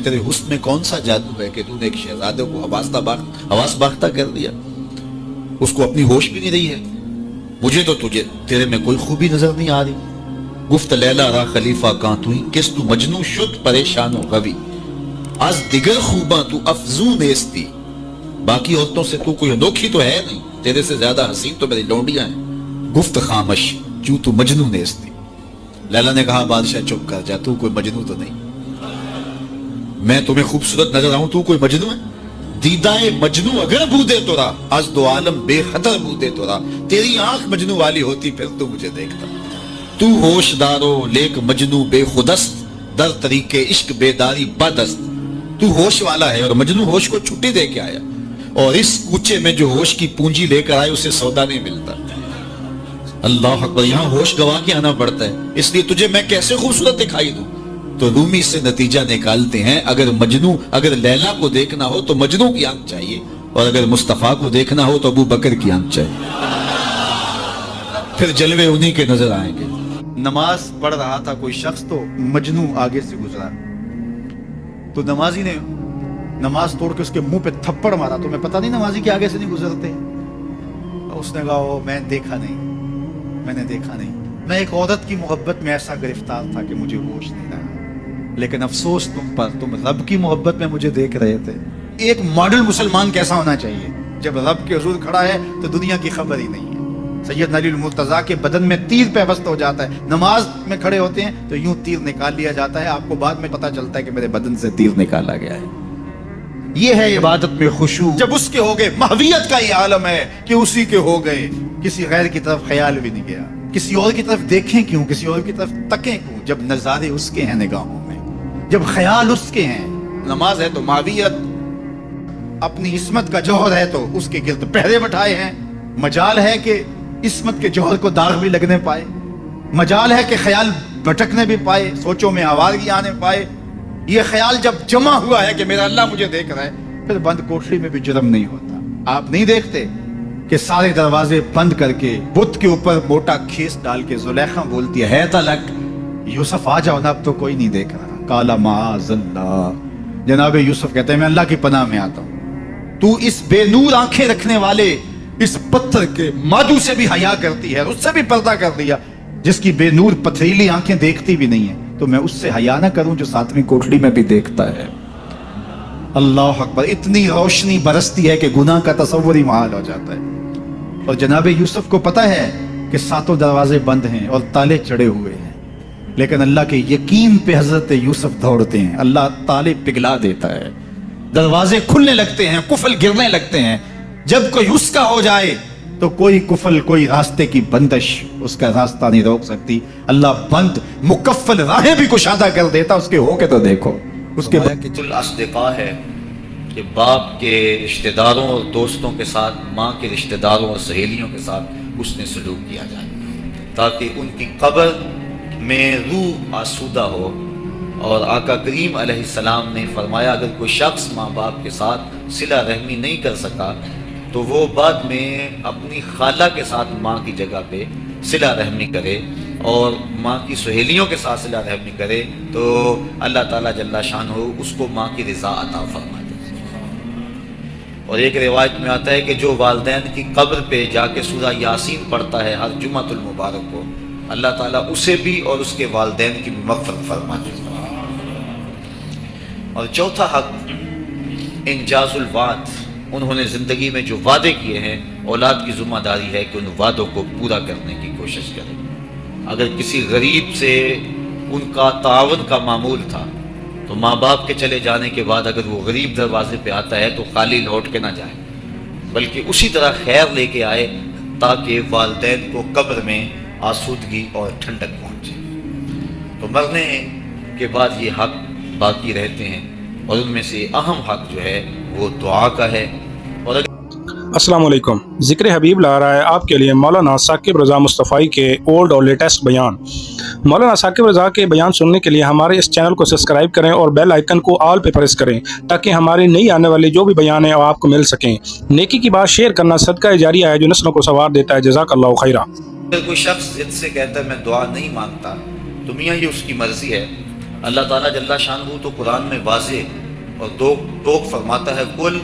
تیرے حسن میں کون سا جادو ہے کہ تو نے ایک شہزادے کو حواس باختہ کر دیا، اس کو اپنی ہوش بھی نہیں رہی ہے؟ مجھے تو تیرے میں کوئی خوبی نظر نہیں آ رہی۔ گفت لیلا را خلیفہ کاں توئی، کس تو مجنو شد پریشان و غوی، از دیگر خوباں تو افزون نیستی، باقی عورتوں سے تو کوئی انوکھی تو ہے نہیں، تیرے سے زیادہ حسین تو میری لونڈیاں ہیں۔ گفت خامش چوں تو مجنو نیستی، لیلا نے کہا بادشاہ چپ کر جا، تو کوئی مجنو تو نہیں، میں تمہیں خوبصورت نظر آؤں تو کوئی مجنو ہے؟ دیدائے مجنو اگر بودے تو رہا، از دو عالم بے خطر بودے تو رہا، تیری آنکھ مجنو والی ہوتی پھر تو مجھے دیکھتا۔ تو ہوش دارو لیک مجنو بے خودست، در طریق عشق بیداری بدست، تو ہوش والا ہے اور مجنو ہوش کو چھٹی دے کے آیا، اور اس کوچے میں جو ہوش کی پونجی لے کر آئے اسے سودا نہیں ملتا۔ اللہ اکبر، یہاں ہوش گوا کے آنا پڑتا ہے، اس لیے تجھے میں کیسے خوبصورت دکھائی دوں؟ تو رومی سے نتیجہ نکالتے ہیں، اگر لیلا کو دیکھنا ہو تو مجنو کی آنکھ چاہیے، اور اگر مصطفیٰ کو دیکھنا ہو تو ابو بکر کی آنکھ چاہیے، پھر جلوے انہی کے نظر آئیں گے۔ نماز پڑھ رہا تھا کوئی شخص تو مجنو آگے سے گزرا، تو نمازی نے نماز توڑ کے اس کے منہ پہ تھپڑ مارا، تو میں پتہ نہیں نمازی کے آگے سے نہیں گزرتے؟ اس نے کہا میں نے دیکھا نہیں، میں ایک عورت کی محبت میں ایسا گرفتار تھا کہ مجھے ہوش نہیں رہا، لیکن افسوس تم رب کی محبت میں مجھے دیکھ رہے تھے۔ ایک ماڈل مسلمان کیسا ہونا چاہیے؟ جب رب کے حضور کھڑا ہے تو دنیا کی خبر ہی نہیں ہے۔ سیدنا علی المرتضیٰ کے بدن میں تیر پیوست ہو جاتا ہے، نماز میں کھڑے ہوتے ہیں تو یوں تیر نکال لیا جاتا ہے، آپ کو بعد میں پتا چلتا ہے کہ میرے بدن سے تیر نکالا گیا ہے۔ یہ ہے عبادت میں خشوع، جب اس کے ہو گئے، محویت کا یہ عالم ہے کہ اسی کے ہو گئے، کسی غیر کی طرف خیال بھی نہیں گیا، کسی اور کی طرف دیکھیں کیوں، کسی اور کی طرف تکیں کیوں، جب نظارے اس کے ہیں نگاہوں میں، جب خیال اس کے ہیں۔ نماز ہے تو محویت، اپنی عصمت کا جوہر ہے تو اس کے گرد پہرے بٹھائے ہیں، مجال ہے کہ عصمت کے جوہر کو داغ بھی لگنے پائے، مجال ہے کہ خیال بھٹکنے بھی پائے، سوچوں میں آوارگی آنے پائے۔ یہ خیال جب جمع ہوا ہے کہ میرا اللہ مجھے دیکھ رہا ہے، پھر بند کوٹری میں بھی جرم نہیں ہوتا۔ آپ نہیں دیکھتے کہ سارے دروازے بند کر کے بت کے اوپر موٹا کھیس ڈال کے زلیخا بولتی ہے تلک یوسف آ جاؤ نا، اب تو کوئی نہیں دیکھ رہا۔ کالا معاذ اللہ، جناب یوسف کہتے ہیں میں اللہ کی پناہ میں آتا ہوں، تو اس بے نور آنکھیں رکھنے والے اس پتھر کے مادو سے بھی حیا کرتی ہے، اس سے بھی پردہ کر دیا، جس کی بے نور پتھریلی آنکھیں دیکھتی بھی نہیں ہیں، تو میں اس سے حیا نہ کروں جو ساتویں کوٹڑی میں بھی دیکھتا ہے۔ اللہ اکبر، اتنی روشنی برستی ہے کہ گناہ کا تصور ہی محال ہو جاتا ہے۔ اور جناب یوسف کو پتا ہے کہ ساتوں دروازے بند ہیں اور تالے چڑھے ہوئے ہیں، لیکن اللہ کے یقین پہ حضرت یوسف دوڑتے ہیں، اللہ تالے پگھلا دیتا ہے، دروازے کھلنے لگتے ہیں، قفل گرنے لگتے ہیں۔ جب کوئی اس کا ہو جائے تو کوئی قفل، کوئی راستے کی بندش اس کا راستہ نہیں روک سکتی۔ اللہ بند مکفل راہیں بھی کشادہ کر دیتا، اس کے ہو کے تو دیکھو۔ اس کے بعد کہ الاصدقاء ہے کہ باپ کے رشتہ داروں اور دوستوں کے ساتھ، ماں کے رشتہ داروں اور سہیلیوں کے ساتھ اس نے سلوک کیا جائے تاکہ ان کی قبر میں روح آسودہ ہو۔ اور آقا کریم علیہ السلام نے فرمایا اگر کوئی شخص ماں باپ کے ساتھ صلہ رحمی نہیں کر سکا تو وہ بعد میں اپنی خالہ کے ساتھ ماں کی جگہ پہ صلہ رحمی کرے اور ماں کی سہیلیوں کے ساتھ صلہ رحمی کرے تو اللہ تعالیٰ جل شانہ اس کو ماں کی رضا عطا فرما دے۔ اور ایک روایت میں آتا ہے کہ جو والدین کی قبر پہ جا کے سورہ یاسین پڑھتا ہے ہر جمعۃ المبارک کو، اللہ تعالیٰ اسے بھی اور اس کے والدین کی بھی مغفرت فرما دے۔ اور چوتھا حق انجاز الوعد، انہوں نے زندگی میں جو وعدے کیے ہیں اولاد کی ذمہ داری ہے کہ ان وعدوں کو پورا کرنے کی کوشش کرے۔ اگر کسی غریب سے ان کا تعاون کا معمول تھا تو ماں باپ کے چلے جانے کے بعد اگر وہ غریب دروازے پہ آتا ہے تو خالی لوٹ کے نہ جائے، بلکہ اسی طرح خیر لے کے آئے تاکہ والدین کو قبر میں آسودگی اور ٹھنڈک پہنچے۔ تو مرنے کے بعد یہ حق باقی رہتے ہیں اور ان میں سے اہم حق جو ہے وہ دعا کا ہے۔ اور السلام علیکم، ذکر حبیب لا رہا ہے آپ کے لیے مولانا ثاقب رضا مصطفی کے اولڈ اور لیٹسٹ بیان۔ مولانا ثاقب رضا کے بیان سننے کے لیے ہمارے اس چینل کو سبسکرائب کریں اور بیل آئیکن کو آل پہ پریس کریں تاکہ ہمارے نئی آنے والے جو بھی بیان ہیں وہ آپ کو مل سکیں۔ نیکی کی بات شیئر کرنا صدقہ جاریہ ہے جو نسلوں کو سنوار دیتا ہے۔ جزاک اللہ خیرہ۔ اگر کوئی شخص ضد سے کہتا ہے میں دعا نہیں مانگتا تو میاں یہ اس کی مرضی ہے، اللہ تعالیٰ جل شانہ تو قرآن میں واضح اور ٹوک فرماتا ہے قل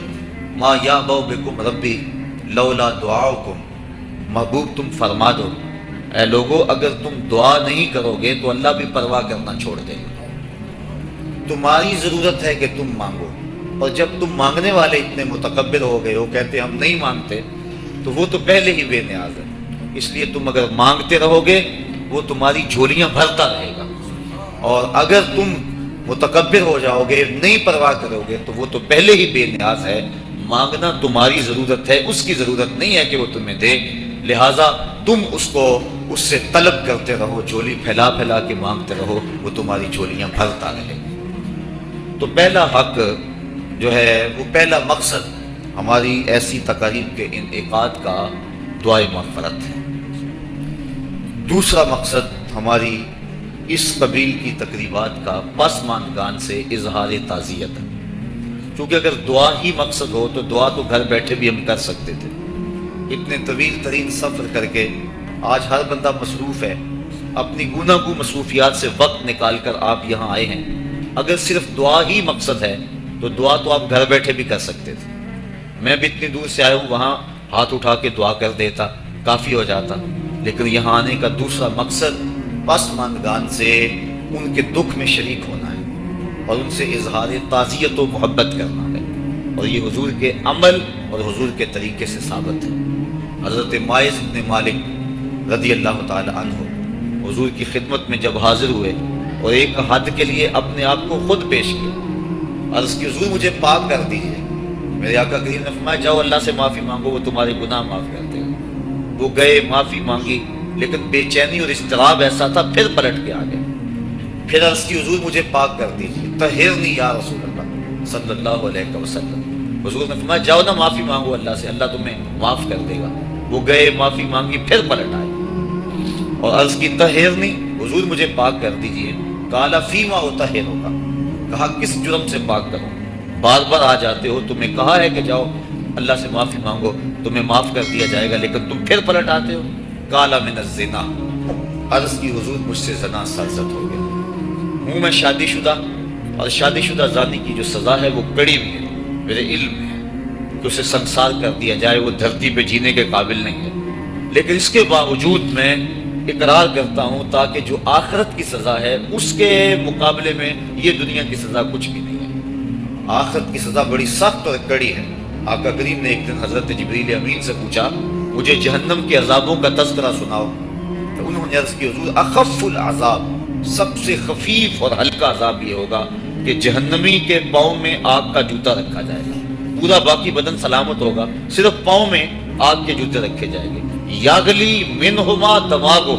ما یعبأ بکم ربی لولا دعاؤکم، محبوب تم فرما دو اے لوگو اگر تم دعا نہیں کرو گے تو اللہ بھی پرواہ کرنا چھوڑ دے گا۔ تمہاری ضرورت ہے کہ تم مانگو، اور جب تم مانگنے والے اتنے متکبر ہو گئے ہو، کہتے ہم نہیں مانگتے، تو وہ تو پہلے ہی بے نیاز ہے۔ اس لیے تم اگر مانگتے رہو گے وہ تمہاری جھولیاں بھرتا رہے گا، اور اگر تم متکبر ہو جاؤ گے، نہیں پرواہ کرو گے، تو وہ تو پہلے ہی بے نیاز ہے۔ مانگنا تمہاری ضرورت ہے، اس کی ضرورت نہیں ہے کہ وہ تمہیں دے، لہٰذا تم اس سے طلب کرتے رہو، جھولی پھیلا پھیلا کے مانگتے رہو، وہ تمہاری جھولیاں بھرتا رہے۔ تو پہلا حق جو ہے، وہ پہلا مقصد ہماری ایسی تقاریب کے انعقاد کا دعائے مغفرت ہے۔ دوسرا مقصد ہماری اس قبیل کی تقریبات کا پسماندگان سے اظہار تعزیت ہے، کیونکہ اگر دعا ہی مقصد ہو تو دعا تو گھر بیٹھے بھی ہم کر سکتے تھے۔ اتنے طویل ترین سفر کر کے آج ہر بندہ مصروف ہے، اپنی گوناگو مصروفیات سے وقت نکال کر آپ یہاں آئے ہیں۔ اگر صرف دعا ہی مقصد ہے تو دعا تو آپ گھر بیٹھے بھی کر سکتے تھے۔ میں بھی اتنی دور سے آیا ہوں، وہاں ہاتھ اٹھا کے دعا کر دیتا، کافی ہو جاتا، لیکن یہاں آنے کا دوسرا مقصد پسماندگان سے ان کے دکھ میں شریک ہونا ہے اور ان سے اظہار تعزیت و محبت کرنا ہے، اور یہ حضور کے عمل اور حضور کے طریقے سے ثابت ہے۔ حضرت ماعز بن مالک رضی اللہ تعالی عنہ حضور کی خدمت میں جب حاضر ہوئے اور ایک حد کے لیے اپنے آپ کو خود پیش کیا، عرض کی حضور مجھے پاک کر دیجئے۔ میرے آقا کریم نے فرمایا جاؤ اللہ سے معافی مانگو، وہ تمہارے گناہ معاف کرتے ہیں۔ وہ گئے، معافی مانگی، لیکن بے چینی اور اضطراب ایسا تھا، پھر پلٹ کے آ گئے۔ پھر عرض کی حضور مجھے پاک کر دیجئے، طہرنی یا رسول اللہ صلی اللہ علیہ وسلم۔ حضور نے فرمایا جاؤ نا معافی مانگو اللہ سے، اللہ تمہیں معاف کر دے گا۔ وہ گئے، معافی مانگی، پھر پلٹ آئے اور عرض کی طہرنی، حضور مجھے پاک کر دیجئے۔ قال فیما اطہرک، کہا کس جرم سے پاک کروں؟ بار بار آ جاتے ہو، تمہیں کہا ہے کہ جاؤ اللہ سے معافی مانگو، تمہیں معاف کر دیا جائے گا، لیکن تم پھر پلٹ آتے ہو۔ قال من الزنا، عرض کی حضور مجھ سے زنا سرزد ہو گیا ہوں، میں شادی شدہ، اور شادی شدہ زانی کی جو سزا ہے وہ کڑی بھی ہے، میرے علم میں ہے کہ اسے سنسار کر دیا جائے، وہ دھرتی پہ جینے کے قابل نہیں ہے، لیکن اس کے باوجود میں اقرار کرتا ہوں تاکہ جو آخرت کی سزا ہے اس کے مقابلے میں یہ دنیا کی سزا کچھ بھی نہیں ہے۔ آخرت کی سزا بڑی سخت اور کڑی ہے۔ آقا کریم نے ایک دن حضرت جبریل امین سے پوچھا مجھے جہنم کے عذابوں کا تذکرہ سناؤ، تو انہوں نے عرض کی حضور اخف العذاب، سب سے خفیف اور ہلکا عذاب یہ ہوگا کہ جہنمی کے پاؤں میں آگ کا جوتا رکھا جائے گا، پورا باقی بدن سلامت ہوگا، صرف پاؤں میں آگ کے جوتے رکھے جائیں گے۔ یاغلی منہما دماغہ،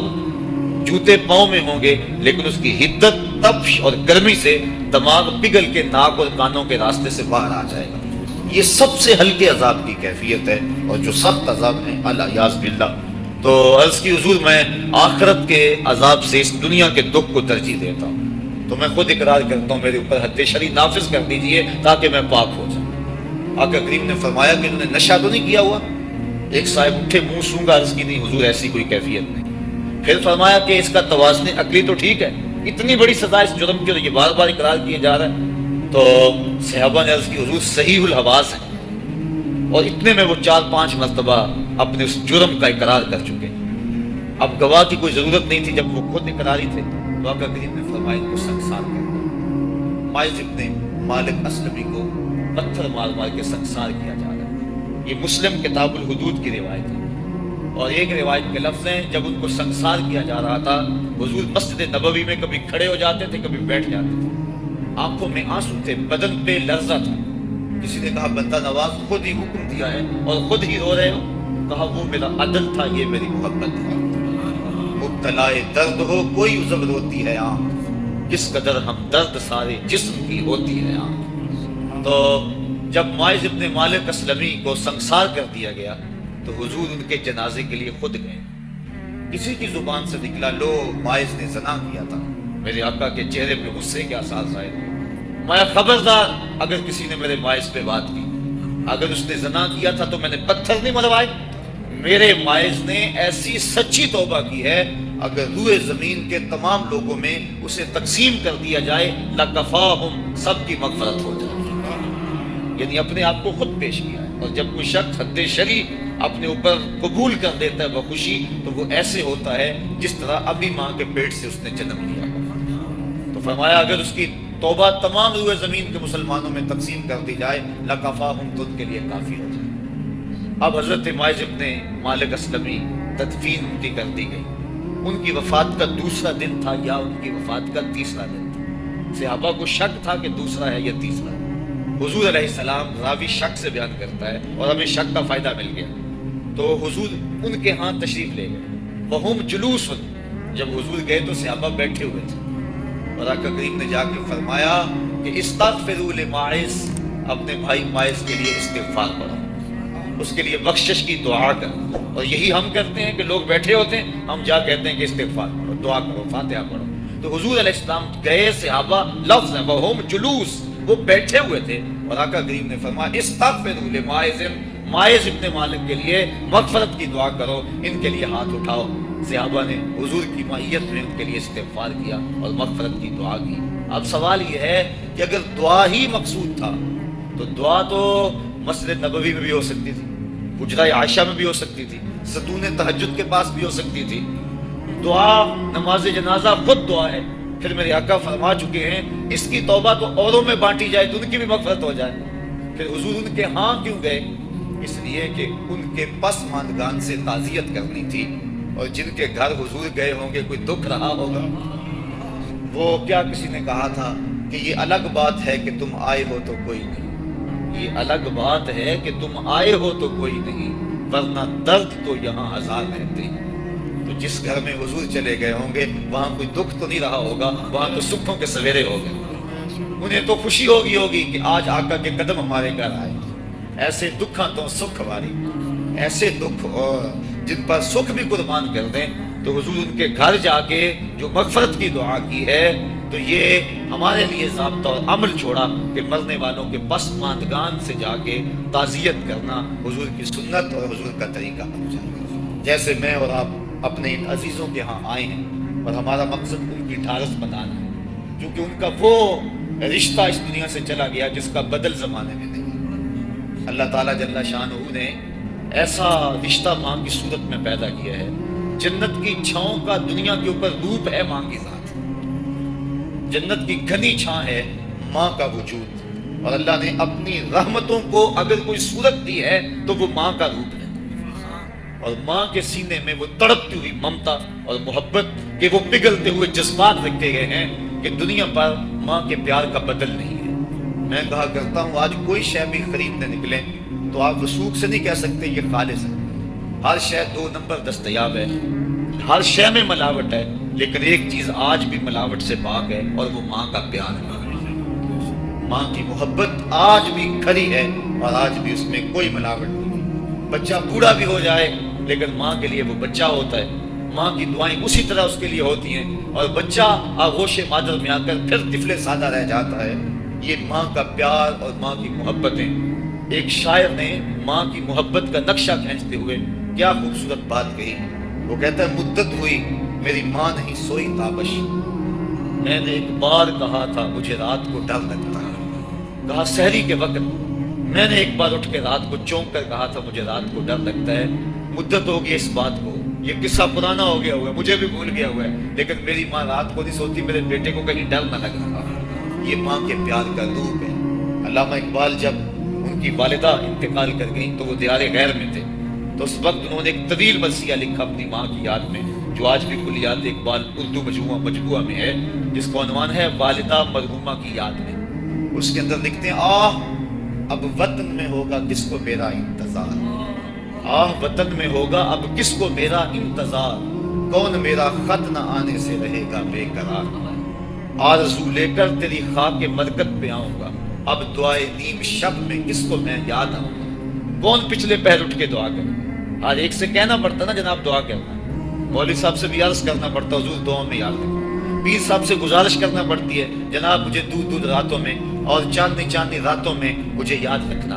جوتے پاؤں میں ہوں گے لیکن اس کی حدت، تپش اور گرمی سے دماغ پگھل کے ناک اور کانوں کے راستے سے باہر آ جائے گا۔ یہ سب سے ہلکے عذاب کی کیفیت ہے، اور جو سخت عذاب ہے الیاذ باللہ۔ تو عرض کی حضور میں آخرت کے عذاب سے اس دنیا کے دکھ کو ترجیح دیتا ہوں، تو میں خود اقرار کرتا ہوں میرے اوپر حد شرعی نافذ کر دیجئے تاکہ میں پاک ہو جاؤں۔ آقا کریم نے فرمایا کہ انہوں نے نشہ تو نہیں کیا ہوا؟ ایک صاحب اٹھے، منہ سونگا، عرض کی نہیں حضور ایسی کوئی کیفیت نہیں۔ پھر فرمایا کہ اس کا توازن عقلی تو ٹھیک ہے، اتنی بڑی سزا اس جرم کی اور یہ بار بار اقرار کیے جا رہا ہے۔ تو صحابہ نے عرض کی حضور صحیح الحواس ہے، اور اتنے میں وہ 4-5 مرتبہ اپنے اس جرم کا اقرار کر چکے، اب گواہ کی کوئی ضرورت نہیں تھی، جب وہ خود اقراری تھے تو آقا کریم نے فرمایا ان کو سنسار کر دیا۔ ماعز ابن مالک اسلمی کو پتھر مار مار کے سنسار کیا جا رہا ہے۔ یہ مسلم کتاب الحدود کی روایت ہے، اور ایک روایت کے لفظ ہیں جب ان کو سنسار کیا جا رہا تھا حضور مسجد نبوی میں کبھی کھڑے ہو جاتے تھے، کبھی بیٹھ جاتے تھے، آنکھوں میں آنسو تھے، بدن پہ لرزہ تھا۔ کسی نے کہا بندہ نواز خود ہی حکم دیا ہے اور خود ہی رو رہے ہو؟ کہا وہ میرا عدل تھا، یہ میری محبت تھی۔ مبتلائے درد ہو کوئی عذب روتی ہے آنکھ، کس قدر ہم درد سارے جسم کی ہوتی ہے آنکھ۔ تو جب ماعز ابن مالک اسلمی کو سنسار کر دیا گیا تو حضور ان کے جنازے کے لیے خود گئے۔ کسی کی زبان سے نکلا لو ماعز نے زنا کیا تھا، میرے آقا کے چہرے پہ غصے کے آثار ظاہر ہوئے۔ میں خبردار اگر کسی نے میرے ماعز پہ بات کی، اگر اس نے زنا کیا تھا تو میں نے پتھر نہیں مروائے، میرے مائز نے ایسی سچی توبہ کی ہے، اگر روئے زمین کے تمام لوگوں میں اسے تقسیم کر دیا جائے لَكَفَاهُمْ، سب کی مغفرت ہو جائے. یعنی اپنے آپ کو خود پیش کیا ہے. اور جب کوئی شخص حد شرعی اپنے اوپر قبول کر دیتا ہے بخوشی، تو وہ ایسے ہوتا ہے جس طرح ابھی ماں کے پیٹ سے اس نے جنم لیا. تو فرمایا اگر اس کی توبہ تمام روئے زمین کے مسلمانوں میں تقسیم کر دی جائے لَكَفَاهُمْ، تو ان کے لیے کافی ہو جائے. اب حضرت مائز ابن مالک اسلمی تدفین ان کی کر دی گئی. ان کی وفات کا دوسرا دن تھا یا ان کی وفات کا تیسرا دن تھا. صحابہ کو شک تھا کہ دوسرا ہے یا تیسرا. حضور علیہ السلام، راوی شک سے بیان کرتا ہے اور ہمیں شک کا فائدہ مل گیا. تو حضور ان کے ہاں تشریف لے گئے. وَهُمْ جُلُوسٌ، جب حضور گئے تو صحابہ بیٹھے ہوئے تھے. اور آقا کریم نے جا کے فرمایا کہ استغفروا لماعز، اپنے بھائی مائز کے لیے استغفار پڑھو، اس کے لیے بخشش کی دعا کرو. اور یہی ہم کرتے ہیں کہ لوگ بیٹھے ہوتے ہیں، ہم جا کہتے ہیں کہ استغفار کرو، دعا کرو، فاتحہ پڑھو. تو حضور علیہ السلام گئے، صحابہ لفظ ہے وَهُمْ جُلُوس، وہ بیٹھے ہوئے تھے. اور آقا کریم نے فرمایا استغفروا لماعز، مائز ابن مالک کے لیے مغفرت کی دعا کرو، ان کے لیے ہاتھ اٹھاؤ. صحابہ نے حضور کی معیت میں ان کے لیے استغفار کیا اور مغفرت کی دعا کی. اب سوال یہ ہے کہ اگر دعا ہی مقصود تھا تو دعا تو مسجد نبوی میں بھی ہو سکتی تھی، حجرہ عائشہ میں بھی ہو سکتی تھی، ستون تہجد کے پاس بھی ہو سکتی تھی. دعا نماز جنازہ خود دعا ہے. پھر میرے آقا فرما چکے ہیں اس کی توبہ تو اوروں میں بانٹی جائے تو ان کی بھی مغفرت ہو جائے. پھر حضور ان کے ہاں کیوں گئے؟ اس لیے کہ ان کے پسماندگان سے تعزیت کرنی تھی. اور جن کے گھر حضور گئے ہوں گے کوئی دکھ رہا ہوگا. وہ کیا کسی نے کہا تھا کہ یہ الگ بات ہے کہ تم آئے ہو تو کوئی نہیں، یہ الگ بات ہے کہ تم آئے ہو تو کوئی نہیں، ورنہ درد تو یہاں ہزار رہتے ہیں. تو جس گھر میں حضور چلے گئے ہوں گے وہاں کوئی دکھ تو نہیں رہا ہوگا، وہاں تو سکھوں کے سویرے ہو گئے. انہیں تو خوشی ہوگی کہ آج آقا کے قدم ہمارے گھر آئے. ایسے دکھاں تو سکھ ہماری، ایسے دکھ اور جن پر سکھ بھی قربان کر دیں. تو حضور ان کے گھر جا کے جو مغفرت کی دعا کی ہے، تو یہ ہمارے لیے ضابطہ اور عمل چھوڑا کہ مرنے والوں کے پسماندگان سے جا کے تعزیت کرنا حضور کی سنت اور حضور کا طریقہ بن جائے. جیسے میں اور آپ اپنے ان عزیزوں کے ہاں آئے ہیں اور ہمارا مقصد ان کی ڈھارس بنانا ہے، کیونکہ ان کا وہ رشتہ اس دنیا سے چلا گیا جس کا بدل زمانے میں نہیں. اللہ تعالیٰ جل شانہ نے ایسا رشتہ ماں کی صورت میں پیدا کیا ہے. جنت کی چھاؤں کا دنیا کے اوپر روپ ہے ماں کی ذات. جنت کی گھنی چھاں ہے ماں کا وجود. اور اللہ نے اپنی رحمتوں کو اگر کوئی صورت دی ہے تو وہ ماں کا روپ ہے. اور ماں کے سینے میں وہ تڑپتی ہوئی ممتا اور محبت کے وہ پگھلتے ہوئے جذبات رکھے گئے ہیں کہ دنیا پر ماں کے پیار کا بدل نہیں ہے. میں کہا کرتا ہوں آج کوئی شے بھی خریدنے نکلیں تو آپ وثوق سے نہیں کہہ سکتے یہ خالص ہے. ہر شے 2 نمبر دستیاب ہے، ہر شے میں ملاوٹ ہے، لیکن ایک چیز آج بھی ملاوٹ سے پاک ہے اور وہ ماں کا پیار ہے. ماں کی محبت آج بھی کھری ہے اور آج بھی اس میں کوئی ملاوٹ نہیں. بچہ بوڑھا بھی ہو جائے لیکن ماں کے لیے وہ بچہ ہوتا ہے. ماں کی دعائیں اسی طرح اس کے لیے ہوتی ہیں اور بچہ آغوش مادر میں آ کر پھر طفل سادہ رہ جاتا ہے. یہ ماں کا پیار اور ماں کی محبتیں. ایک شاعر نے ماں کی محبت کا نقشہ کھینچتے ہوئے کیا خوبصورت بات کہی. وہ کہتا ہے مدت ہوئی میری ماں نہیں سوئی تابش، میں نے ایک بار کہا تھا مجھے رات کو ڈر لگتا ہے. کہا سحری کے وقت میں نے ایک بار اٹھ کے رات کو چونک کر کہا تھا مجھے رات کو ڈر لگتا ہے. مدت ہو گئی اس بات کو، یہ قصہ پرانا ہو گیا ہوا ہے، مجھے بھی بھول گیا ہوا ہے، لیکن میری ماں رات کو نہیں سوتی، میرے بیٹے کو کہیں ڈر نہ لگ رہا. یہ ماں کے پیار کا روپ ہے. علامہ اقبال جب ان کی والدہ انتقال کر گئیں تو وہ دیار غیر میں تھے، تو اس وقت انہوں نے ایک طویل مرثیہ لکھا اپنی ماں کی یاد میں، جو آج بھی کلیات اقبال اردو مجموعہ میں ہے، جس کا عنوان ہے والدہ مرحومہ کی یاد میں. اس کے اندر لکھتے ہیں آہ اب وطن میں ہوگا کس کو میرا انتظار، آہ وطن میں ہوگا اب کس کو میرا انتظار، کون میرا خط نہ آنے سے رہے گا بے قرار، آرزو لے کر تیری خاک مرکت پہ آؤں گا، اب دعائے نیم شب میں کس کو میں یاد آؤں گا. کون پچھلے پہر اٹھ کے دعا کرے؟ ہر ایک سے کہنا پڑتا نا جناب دعا کرنا، مولوی صاحب سے بھی عرض کرنا پڑتا حضور دعا میں یاد رکھنا، پیر صاحب سے گزارش کرنا پڑتی ہے جناب مجھے دودھ راتوں میں اور چاندنی راتوں میں مجھے یاد رکھنا.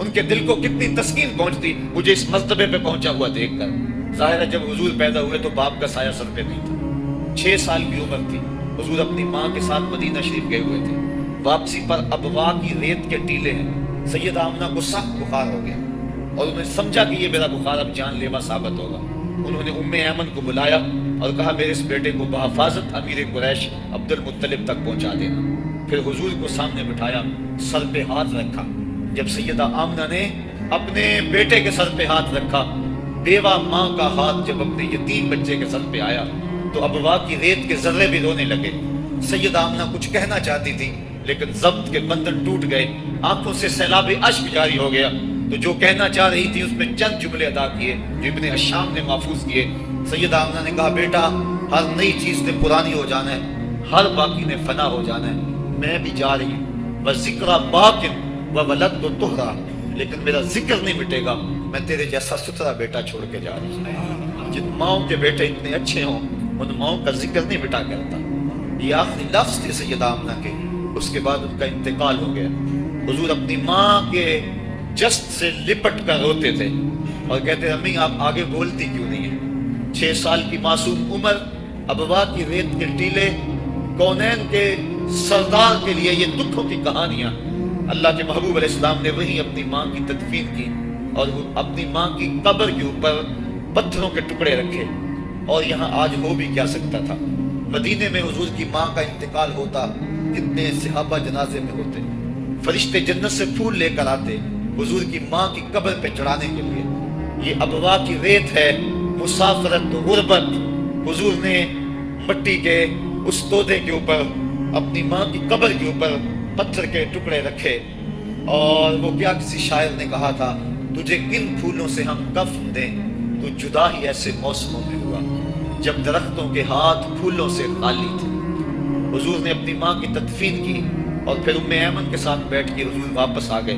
ان کے دل کو کتنی تسکین پہنچتی مجھے اس مرتبے پہ پہنچا ہوا دیکھ کر۔ ظاہر ہے جب حضور پیدا ہوئے تو باپ کا سایہ سر پہ نہیں تھا، 6 سال کی عمر تھی، حضور اپنی ماں کے ساتھ مدینہ شریف گئے ہوئے تھے۔ واپسی پر ابوا کی ریت کے ٹیلے ہیں، سیدہ آمنہ کو سخت بخار ہو گیا اور انہوں نے سمجھا کہ یہ میرا بخار اب جان لیوا ثابت ہوگا۔ انہوں نے ام ایمن کو بلایا اور کہا میرے اس بیٹے کو بحفاظت امیر قریش عبد المطلب تک پہنچا دینا۔ پھر حضور کو سامنے بٹھایا، سر پہ ہاتھ رکھا۔ جب سیدہ آمنہ نے اپنے بیٹے کے سر پہ ہاتھ رکھا، بیوہ ماں کا ہاتھ جب اپنے یتیم بچے کے سر پہ آیا تو ابوا کی ریت کے ذرے بھی رونے لگے۔ سیدہ آمنہ کچھ کہنا چاہتی تھی لیکن ضبط کے بندھن ٹوٹ گئے، آنکھوں سے سیلاب اشک جاری ہو گیا، تو جو کہنا چاہ رہی تھی اس میں چند جملے ادا کیے جو ابن حشام نے محفوظ کیے۔ سیدہ آمنہ نے کہا بیٹا ہر نئی چیز نے پرانی ہو جانا ہے، ہر باقی نے فنا ہو جانا ہے، میں بھی جا رہی ہوں، وذکر باقٍ وولد طہرا، لیکن میرا ذکر نہیں مٹے گا، میں تیرے جیسا ستھرا بیٹا چھوڑ کے جا رہی ہوں۔ جن ماؤں کے بیٹے اتنے اچھے ہوں ان ماؤں کا ذکر نہیں مٹا کرتا۔ یہ آخری لفظ تھے سیدہ آمنہ کے، اس کے بعد ان کا انتقال ہو گیا۔ حضور اپنی ماں کے جسد سے لپٹ کر روتے تھے اور کہتے امی آپ آگے بولتی کیوں نہیں ہیں؟ 6 سال کی معصوم عمر، ابوا کی ریت کے ٹیلے، کونین کے سردار کے لیے یہ دکھوں کی کہانیاں۔ اللہ کے محبوب علیہ السلام نے وہیں اپنی ماں کی تدفین کی اور وہ اپنی ماں کی قبر کے اوپر پتھروں کے ٹکڑے رکھے، اور یہاں آج ہو بھی کیا سکتا تھا۔ مدینے میں حضور کی ماں کا انتقال ہوتا، کتنے صحابہ جنازے میں ہوتے، فرشتے جنت سے پھول لے کر آتے حضور کی ماں کی قبر پہ چڑھانے کے لیے۔ یہ ابوا کی ریت ہے، مسافرت غربت۔ حضور نے مٹی کے اس تودے کے اوپر اپنی ماں کی قبر کے اوپر پتھر کے ٹکڑے رکھے، اور وہ کیا کسی شاعر نے کہا تھا تجھے کن پھولوں سے ہم کفن دیں، تو جدا ہی ایسے موسموں میں ہوا جب درختوں کے ہاتھ پھولوں سے خالی تھے۔ حضور نے اپنی ماں کی تدفین کی اور پھر ام ایمن کے ساتھ بیٹھ کے حضور واپس آ گئے۔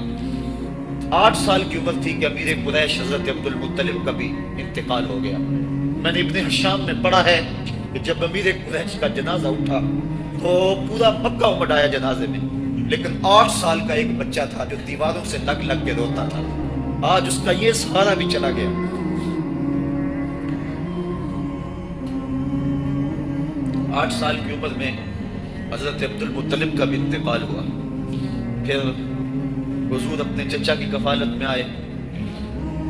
8 سال کی عمر تھی کہ امیر قریش حضرت عبد المطلب کا بھی انتقال ہو گیا۔ میں نے ابن حشام میں پڑھا ہے کہ جب امیر قریش کا جنازہ اٹھا تو پورا مکہ امڑ آیا جنازے میں، لیکن 8 سال کا ایک بچہ تھا جو دیواروں سے لگ لگ کے روتا تھا۔ آج اس کا یہ سہارا بھی چلا گیا۔ 8 سال کی عمر میں حضرت عبد المطلب کا بھی انتقال ہوا۔ پھر حضور اپنے چچا کی کفالت میں آئے،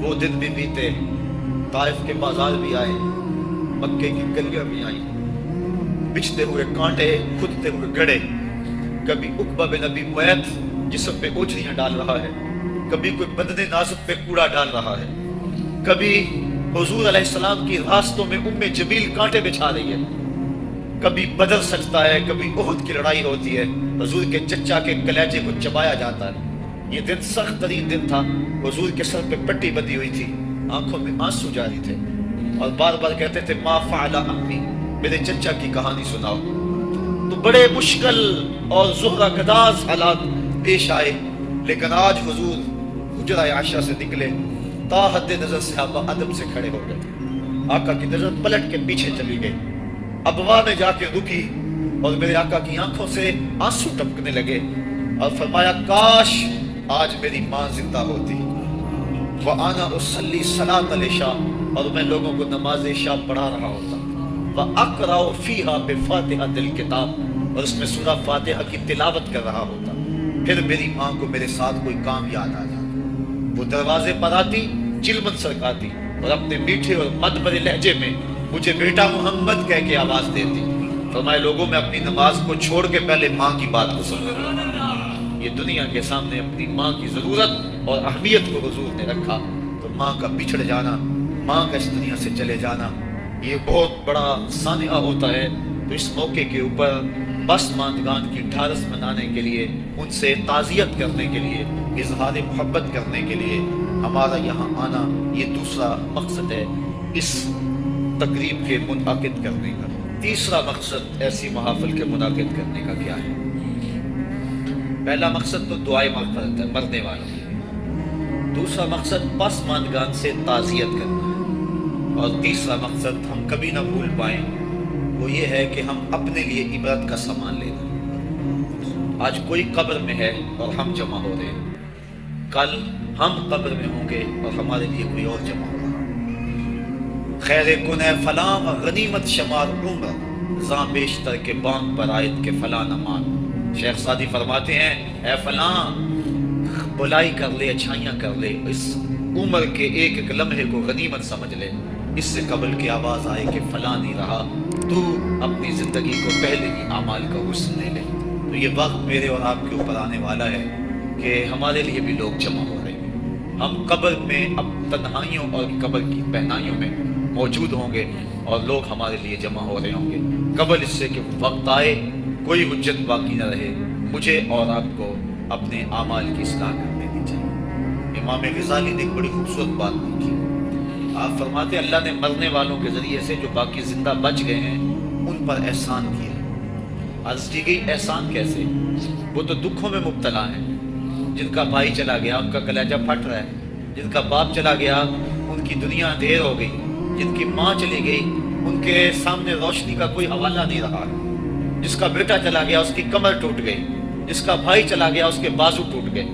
وہ دن بھی بیتے، طائف کے بازار بھی آئے، مکے کی گلیاں بھی آئیں، بچھتے ہوئے کانٹے، کھدتے ہوئے گڑے، کبھی عقبہ بن ابی معیط جسم پہ اوجھلیاں ڈال رہا ہے، کبھی کوئی بدن نازک پہ کوڑا ڈال رہا ہے، کبھی حضور علیہ السلام کی راستوں میں ام جمیل کانٹے بچھا رہی ہے، کبھی بدر سجتا ہے، کبھی احد کی لڑائی ہوتی ہے، حضور کے چچا کے کلیجے کو چبایا جاتا ہے۔ یہ دن سخت ترین دن تھا۔ حضور کے سر پہ پٹی بندھی ہوئی تھی، آنکھوں میں آنسو جاری تھے اور بار بار کہتے تھے ما فعل عمی، میرے چچا کی کہانی سناؤ۔ تو بڑے مشکل اور زہرہ گداز حالات پیش آئے، لیکن آج حضور حجرہ عائشہ سے نکلے، تا حد نظر صحابہ ادب سے کھڑے ہو گئے، آقا کی نظر پلٹ کے پیچھے چلی گئی، ابوا میں جا کے رکی اور میرے آقا کی آنکھوں سے آنسو ٹپکنے لگے اور فرمایا کاش آج میری ماں زندہ ہوتی، وَأَنَا أُصَلِّي صَلَاةَ الْعِشَاءِ، اور میں لوگوں کو نماز عشاء پڑھا رہا ہوتا، وَأَقْرَأُ فِيهَا بِفَاتِحَةِ الْكِتَابِ، اور اس میں سورہ فاتحہ کی تلاوت کر رہا ہوتا، پھر میری ماں کو میرے ساتھ کوئی کام یاد آ جاتا، وہ دروازے پر آتی، چلمن سرکاتی اور اپنے میٹھے اور مد بھرے لہجے میں مجھے بیٹا محمد کہہ کے آواز دیتی، فرمائے لوگوں میں اپنی نماز کو چھوڑ کے پہلے ماں کی بات کو سنوں۔ یہ دنیا کے سامنے اپنی ماں کی ضرورت اور اہمیت کو حضور نے رکھا، تو ماں کا بچھڑ جانا، ماں کا اس دنیا سے چلے جانا یہ بہت بڑا سانحہ ہوتا ہے۔ تو اس موقع کے اوپر بس ماندگان کی ڈھارس منانے کے لیے، ان سے تعزیت کرنے کے لیے، اظہار محبت کرنے کے لیے ہمارا یہاں آنا یہ دوسرا مقصد ہے اس تقریب کے منعقد کرنے کا۔ تیسرا مقصد ایسی محافل کے منعقد کرنے کا کیا ہے؟ پہلا مقصد تو دعائے مغفرت ہے مرنے والوں کی، دوسرا مقصد پسماندگان سے تعزیت کرنا ہے، اور تیسرا مقصد ہم کبھی نہ بھول پائیں وہ یہ ہے کہ ہم اپنے لیے عبرت کا سامان لینا۔ آج کوئی قبر میں ہے اور ہم جمع ہو رہے ہیں، کل ہم قبر میں ہوں گے اور ہمارے لیے کوئی اور جمع ہوگا۔ خیر کن اے فلاں غنیمت شمار عمر زاں بیشتر کے بانگ پر آیت کے فلاں نمان۔ شیخ سعدی فرماتے ہیں اے فلاں بلائی کر لے، اچھائیاں کر لے، اس عمر کے ایک ایک لمحے کو غنیمت سمجھ لے، اس سے قبل کی آواز آئے کہ فلاں نہیں رہا، تو اپنی زندگی کو پہلے ہی اعمال کا حسن لے لے۔ تو یہ وقت میرے اور آپ کے اوپر آنے والا ہے کہ ہمارے لیے بھی لوگ جمع ہو رہے ہیں۔ ہم قبر میں اب تنہائیوں اور قبر کی پہنائیوں میں موجود ہوں گے اور لوگ ہمارے لیے جمع ہو رہے ہوں گے قبل اس سے کہ وقت آئے کوئی حجت باقی نہ رہے، مجھے اور آپ کو اپنے اعمال کی اصلاح کر دینی چاہیے۔ امام غزالی نے ایک بڑی خوبصورت بات لکھی، آپ فرماتے اللہ نے مرنے والوں کے ذریعے سے جو باقی زندہ بچ گئے ہیں ان پر احسان کیا۔ عرض کی گئی احسان کیسے؟ وہ تو دکھوں میں مبتلا ہیں، جن کا بھائی چلا گیا ان کا کلیجہ پھٹ رہا ہے، جن کا باپ چلا گیا ان کی دنیا اندھیر ہو گئی، جن کی ماں چلی گئی ان کے سامنے روشنی کا کوئی حوالہ نہیں رہا، جس کا بیٹا چلا گیا اس کی کمر ٹوٹ گئی، جس کا بھائی چلا گیا اس کے بازو ٹوٹ گئے،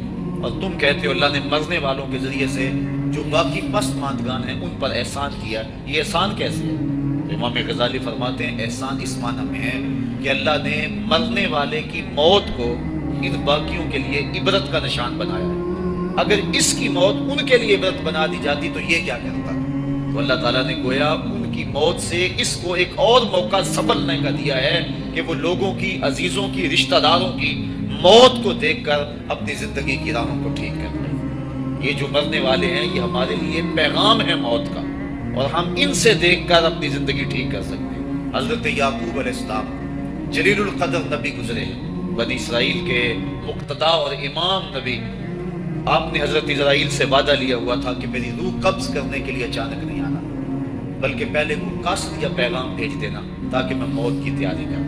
اور تم کہتے ہو اللہ نے مرنے والوں کے ذریعے سے جو باقی پست ماندگان ہیں ان پر احسان کیا۔ یہ احسان کیسے ہے؟ امام غزالی فرماتے ہیں احسان اس معنی میں ہے کہ اللہ نے مرنے والے کی موت کو ان باقیوں کے لیے عبرت کا نشان بنایا ہے۔ اگر اس کی موت ان کے لیے عبرت بنا دی جاتی تو یہ کیا کرتا؟ تو اللہ تعالیٰ نے گویا ان کی موت سے اس کو ایک اور موقع سنبھلنے کا دیا ہے کہ وہ لوگوں کی، عزیزوں کی، رشتہ داروں کی موت کو دیکھ کر اپنی زندگی کی راہوں کو ٹھیک کر لیں۔ یہ جو مرنے والے ہیں یہ ہمارے لیے پیغام ہے موت کا، اور ہم ان سے دیکھ کر اپنی زندگی ٹھیک کر سکتے ہیں۔ حضرت یعقوب علیہ السلام جلیل القدر نبی گزرے، بنی اسرائیل کے مقتدا اور امام نبی۔ آپ نے حضرت اسرائیل سے وعدہ لیا ہوا تھا کہ میری روح قبض کرنے کے لیے اچانک نہیں آنا، بلکہ پہلے کوئی قاصد یا پیغام بھیج دینا تاکہ میں موت کی تیاری کروں۔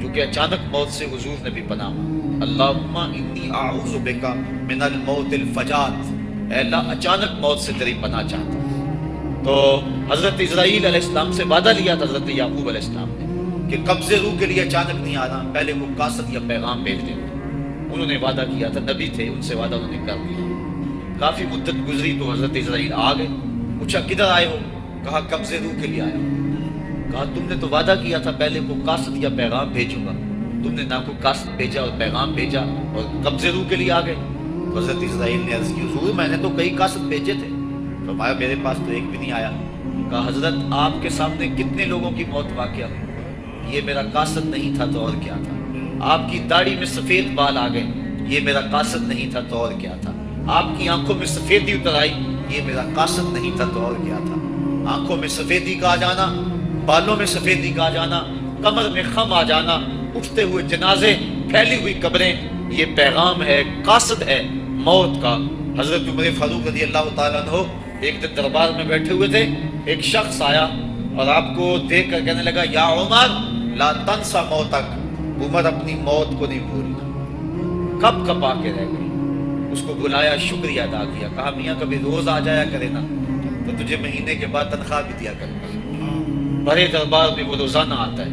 کیونکہ اچانک موت سے حضور نے بھی پناہ مانگی، اللہم انی اعوذ بک من الموت الفجات، اے اللہ اچانک موت سے تیری پناہ چاہتا ہوں۔ تو حضرت اسرائیل علیہ السلام سے وعدہ لیا تھا حضرت یعقوب علیہ السلام نے کہ قبض روح کے لیے اچانک نہیں آنا، پہلے وہ قاصد یا پیغام بھیج دینا۔ انہوں نے وعدہ کیا تھا، نبی تھے، ان سے وعدہ انہوں نے کر دیا۔ کافی مدت گزری تو حضرت اسرائیل آ گئے، پوچھا کدھر آئے ہو؟ کہا قبض روح کے لیے آیا ہوں۔ کہا تم نے تو وعدہ کیا تھا پہلے کو قاصد یا پیغام بھیجوں گا، تم نے نہ کوئی قاصد بھیجا اور پیغام بھیجا اور قبض روح کے لیے آ گئے۔ حضرت اسرائیل نے عرض کی حضور میں نے تو کئی قاصد بھیجے تھے، فرمایا میرے پاس تو ایک بھی نہیں آیا۔ کہا حضرت آپ کے سامنے کتنے لوگوں کی موت واقع ہوئی، یہ میرا قاصد نہیں تھا تو اور کیا تھا۔ آپ کی داڑھی میں سفید بال آ گئے، یہ میرا قاصد نہیں تھا تو اور کیا تھا۔ آپ کی آنکھوں میں سفیدی اتر آئی، یہ میرا قاصد نہیں تھا تو اور کیا تھا۔ آنکھوں میں سفیدی کا آ جانا، بالوں میں سفیدی کا آ جانا، کمر میں خم آ جانا، اٹھتے ہوئے جنازے، پھیلی ہوئی قبریں، یہ پیغام ہے، قاصد ہے موت کا۔ حضرت عمر فاروق رضی اللہ تعالیٰ عنہ ایک دن دربار میں بیٹھے ہوئے تھے، ایک شخص آیا اور آپ کو دیکھ کر کہنے لگا یا عمر لا تنسا موتک، عمر اپنی موت کو نہیں بھولنا۔ کب کپا کے رہ گئی، اس کو بلایا، شکریہ ادا کیا، کہا میاں کبھی روز آ جایا کرے نا تو تجھے مہینے کے بعد تنخواہ بھی دیا کرے گا۔ بڑے دربار میں وہ روزانہ آتا ہے۔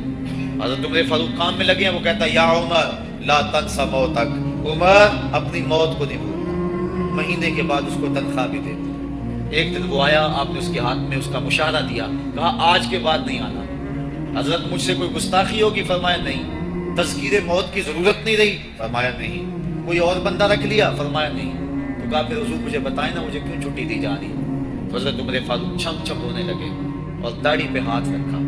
حضرت عمر فاروق کام میں لگے ہیں، وہ کہتا ہے یا عمر لا تنسا موتک، عمر اپنی موت کو نہیں بھولنا، مہینے کے بعد اس کو تنخواہ بھی دے دی۔ ایک دن وہ آیا، آپ نے اس کے ہاتھ میں اس کا مشاہدہ دیا، کہا آج کے بعد نہیں آنا۔ حضرت مجھ سے کوئی گستاخی ہوگی؟ فرمایا نہیں۔ تذکیر موت کی ضرورت نہیں رہی؟ فرمایا نہیں۔ کوئی اور بندہ رکھ لیا؟ فرمایا نہیں۔ تو کہا پھر حضور مجھے بتائیں نا مجھے کیوں چھٹی دی جا رہی ہے؟ تو حضرت عمر فاروق چھم چھم رونے لگے اور داڑھی پہ ہاتھ رکھا،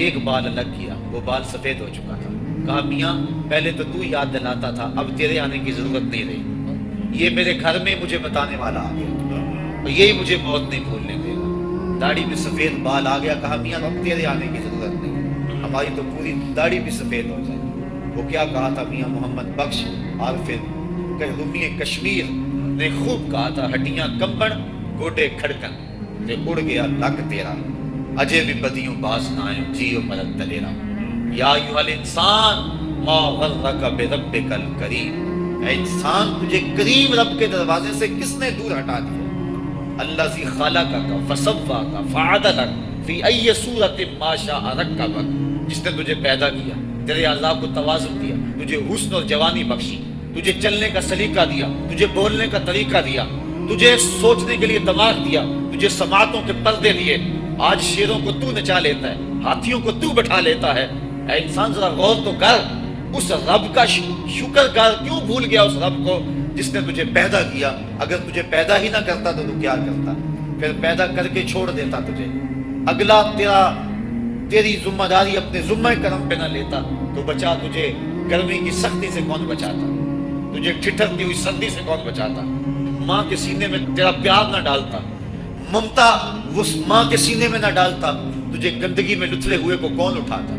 ایک بال الگ کیا، وہ بال سفید ہو چکا تھا۔ کہا میاں پہلے تو یاد دلاتا تھا، اب تیرے آنے کی ضرورت نہیں رہی، یہ میرے گھر میں مجھے بتانے والا آ گیا اور یہی مجھے موت نہیں بھولنے دے گا۔ داڑھی میں سفید بال آ گیا، کہا میاں اب تیرے آنے کی ضرورت نہیں، ہماری تو پوری داڑھی بھی سفید ہو جائے۔ وہ کیا کہا تھا میاں محمد بخش عارف رومی کشمیر نے خوب کہا تھا، ہڈیاں کمبن گوڈے کھڑکن تے اڑ گیا لک تیرا، اجے بھی بدیوں باز نہ آئے جیو مرد دلیرا۔ یا ایھا الانسان ما غرک بربک الکریم، اے انسان تجھے کریم رب کے دروازے سے کس نے دور ہٹا دیا؟ الذی خلقک فسواک فعدلک فی ای صورت ما شاء رکبک، جس نے تجھے پیدا کیا، تیرے اعضاء کو توازن دیا، تجھے حسن اور جوانی بخشی تجھے چلنے کا سلیقہ دیا، تجھے بولنے کا طریقہ دیا، تجھے سوچنے کے لیے دماغ دیا، تجھے سماعتوں کے پردے دیے۔ آج شیروں کو تو نچا لیتا ہے، ہاتھیوں کو تو بٹھا لیتا ہے۔ اے انسان ذرا غور تو کر، اس رب کا شکر کر، کیوں بھول گیا اس رب کو جس نے تجھے پیدا کیا؟ اگر تجھے پیدا ہی نہ کرتا تو کیا کرتا؟ پھر پیدا کر کے چھوڑ دیتا تجھے، اگلا تیری ذمہ داری اپنے ذمہ کرم پہ نہ لیتا تو بچا تجھے گرمی کی سختی سے کون بچاتا؟ تجھے ٹھٹھرتی ہوئی سردی سے کون بچاتا؟ ماں کے سینے میں تیرا پیار نہ ڈالتا، ممتا اس ماں کے سینے میں نہ ڈالتا، تجھے گندگی میں لتھڑے ہوئے کو کون اٹھاتا؟